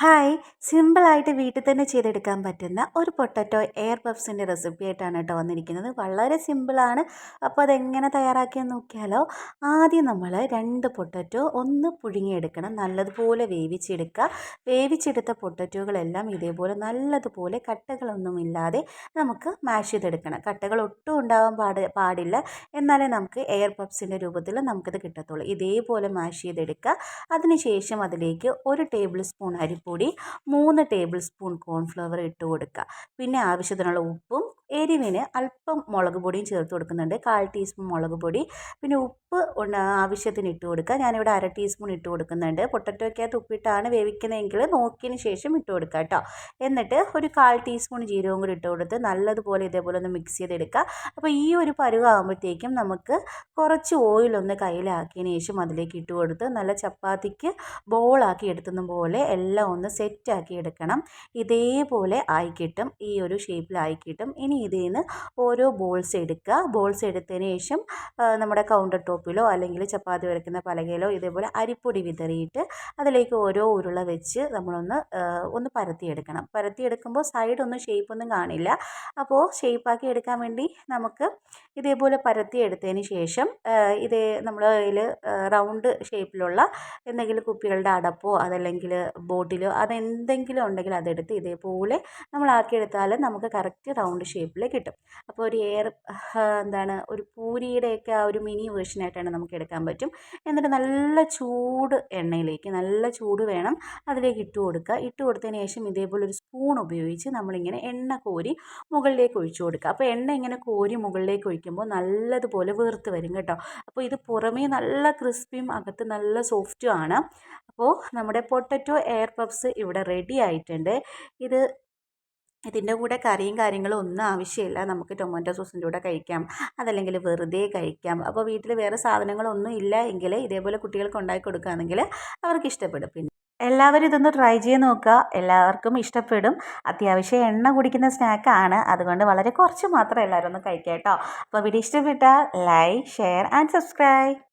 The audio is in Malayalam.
ഹായ്, സിമ്പിളായിട്ട് വീട്ടിൽ തന്നെ ചെയ്തെടുക്കാൻ പറ്റുന്ന ഒരു പൊട്ടറ്റോ എയർ പഫ്സിൻ്റെ റെസിപ്പി ആയിട്ടാണ് കേട്ടോ വന്നിരിക്കുന്നത്. വളരെ സിമ്പിളാണ്. അപ്പോൾ അതെങ്ങനെ തയ്യാറാക്കിയെന്ന് നോക്കിയാലോ. ആദ്യം നമ്മൾ 2 പൊട്ടറ്റോ ഒന്ന് പുഴുങ്ങിയെടുക്കണം. നല്ലതുപോലെ വേവിച്ചെടുക്കുക. വേവിച്ചെടുത്ത പൊട്ടറ്റോകളെല്ലാം ഇതേപോലെ നല്ലതുപോലെ കട്ടകളൊന്നുമില്ലാതെ നമുക്ക് മാഷ് ചെയ്തെടുക്കണം. കട്ടകൾ ഒട്ടും ഉണ്ടാവാൻ പാടില്ല. എന്നാലേ നമുക്ക് എയർ പഫ്സിൻ്റെ രൂപത്തിൽ നമുക്കിത് കിട്ടത്തുള്ളൂ. ഇതേപോലെ മാഷ് ചെയ്തെടുക്കുക. അതിനുശേഷം അതിലേക്ക് 1 ടേബിൾ സ്പൂൺ അരിപ്പൊടി, 3 ടേബിൾ സ്പൂൺ കോൺഫ്ലവർ ഇട്ട് കൊടുക്കുക. പിന്നെ ആവശ്യത്തിനുള്ള ഉപ്പും എരിവിന് അല്പം മുളക് പൊടിയും ചേർത്ത് കൊടുക്കുന്നുണ്ട്. 1/4 ടീസ്പൂൺ മുളക് പൊടി, പിന്നെ ഉപ്പ് ആവശ്യത്തിന് ഇട്ട് കൊടുക്കുക. ഞാനിവിടെ 1/2 ടീസ്പൂൺ ഇട്ട് കൊടുക്കുന്നുണ്ട്. പൊട്ടറ്റോയ്ക്കകത്ത് ഉപ്പിട്ടാണ് വേവിക്കുന്നതെങ്കിൽ നോക്കിയതിന് ശേഷം ഇട്ട് കൊടുക്കുക കേട്ടോ. എന്നിട്ട് ഒരു 1/4 ടീസ്പൂൺ ജീരകവും കൂടി ഇട്ട് കൊടുത്ത് നല്ലതുപോലെ ഇതേപോലെ ഒന്ന് മിക്സ് ചെയ്തെടുക്കുക. അപ്പോൾ ഈ ഒരു പരുവാകുമ്പോഴത്തേക്കും നമുക്ക് കുറച്ച് ഓയിലൊന്ന് കയ്യിലാക്കിയതിന് ശേഷം അതിലേക്ക് ഇട്ട് കൊടുത്ത് നല്ല ചപ്പാത്തിക്ക് ബോളാക്കി എടുത്തുന്ന പോലെ എല്ലാം ഒന്ന് സെറ്റാക്കി എടുക്കണം. ഇതേപോലെ ആയിക്കിട്ടും, ഈ ഒരു ഷേപ്പിലായിക്കിട്ടും. ഇനി ഇതിൽ നിന്ന് ഓരോ ബോൾസ് എടുക്കുക. ബോൾസ് എടുത്തതിന് ശേഷം നമ്മുടെ കൗണ്ടർ ടോപ്പിലോ അല്ലെങ്കിൽ ചപ്പാത്തി വരയ്ക്കുന്ന പലകയിലോ ഇതേപോലെ അരിപ്പൊടി വിതറിയിട്ട് അതിലേക്ക് ഓരോ ഉരുള വെച്ച് നമ്മളൊന്ന് പരത്തിയെടുക്കണം. പരത്തിയെടുക്കുമ്പോൾ സൈഡൊന്നും ഷേപ്പൊന്നും കാണില്ല. അപ്പോൾ ഷേപ്പാക്കി എടുക്കാൻ വേണ്ടി നമുക്ക് ഇതേപോലെ പരത്തിയെടുത്തതിന് ശേഷം ഇതേ നമ്മൾ അതിൽ റൗണ്ട് ഷേപ്പിലുള്ള എന്തെങ്കിലും കുപ്പികളുടെ അടപ്പോ അതല്ലെങ്കിൽ ബോട്ടിലോ അതെന്തെങ്കിലും ഉണ്ടെങ്കിൽ അതെടുത്ത് ഇതേപോലെ നമ്മളാക്കിയെടുത്താൽ നമുക്ക് കറക്റ്റ് റൗണ്ട് ഷേപ്പിൽ കിട്ടും. അപ്പോൾ ഒരു ഒരു പൂരിയുടെയൊക്കെ ആ ഒരു മിനി വേർഷനായിട്ടാണ് നമുക്ക് എടുക്കാൻ പറ്റും. എന്നിട്ട് നല്ല ചൂട് എണ്ണയിലേക്ക്, നല്ല ചൂട് വേണം, അതിലേക്ക് ഇട്ട് കൊടുക്കുക. ഇട്ട് കൊടുത്തതിന് ശേഷം ഇതേപോലെ ഒരു സ്പൂൺ ഉപയോഗിച്ച് നമ്മളിങ്ങനെ എണ്ണ കോരി മുകളിലേക്ക് ഒഴിച്ചു കൊടുക്കുക. അപ്പോൾ എണ്ണ ഇങ്ങനെ കോരി മുകളിലേക്ക് ഒഴിക്കുമ്പോൾ നല്ലതുപോലെ വീർത്ത് വരും കേട്ടോ. അപ്പോൾ ഇത് പുറമേ നല്ല ക്രിസ്പിയും അകത്ത് നല്ല സോഫ്റ്റും ആണ്. അപ്പോൾ നമ്മുടെ പൊട്ടറ്റോ എയർ പഫ്സ് ഇവിടെ റെഡി ആയിട്ടുണ്ട്. ഇതിൻ്റെ കൂടെ കറിയും കാര്യങ്ങളും ഒന്നും ആവശ്യമില്ല. നമുക്ക് ടൊമാറ്റോ സോസിൻ്റെ കൂടെ കഴിക്കാം, അതല്ലെങ്കിൽ വെറുതെ കഴിക്കാം. അപ്പോൾ വീട്ടിൽ വേറെ സാധനങ്ങളൊന്നും ഇല്ല എങ്കിൽ ഇതേപോലെ കുട്ടികൾക്ക് ഉണ്ടാക്കി കൊടുക്കുകയാണെങ്കിൽ അവർക്ക് ഇഷ്ടപ്പെടും. പിന്നെ എല്ലാവരും ഇതൊന്ന് ട്രൈ ചെയ്ത് നോക്കുക, എല്ലാവർക്കും ഇഷ്ടപ്പെടും. അത്യാവശ്യം എണ്ണ കുടിക്കുന്ന സ്നാക്കാണ്, അതുകൊണ്ട് വളരെ കുറച്ച് മാത്രം എല്ലാവരും ഒന്ന് കഴിക്കാം കേട്ടോ. അപ്പോൾ വീഡിയോ ഇഷ്ടപ്പെട്ടാൽ ലൈക്ക്, ഷെയർ ആൻഡ് സബ്സ്ക്രൈബ്.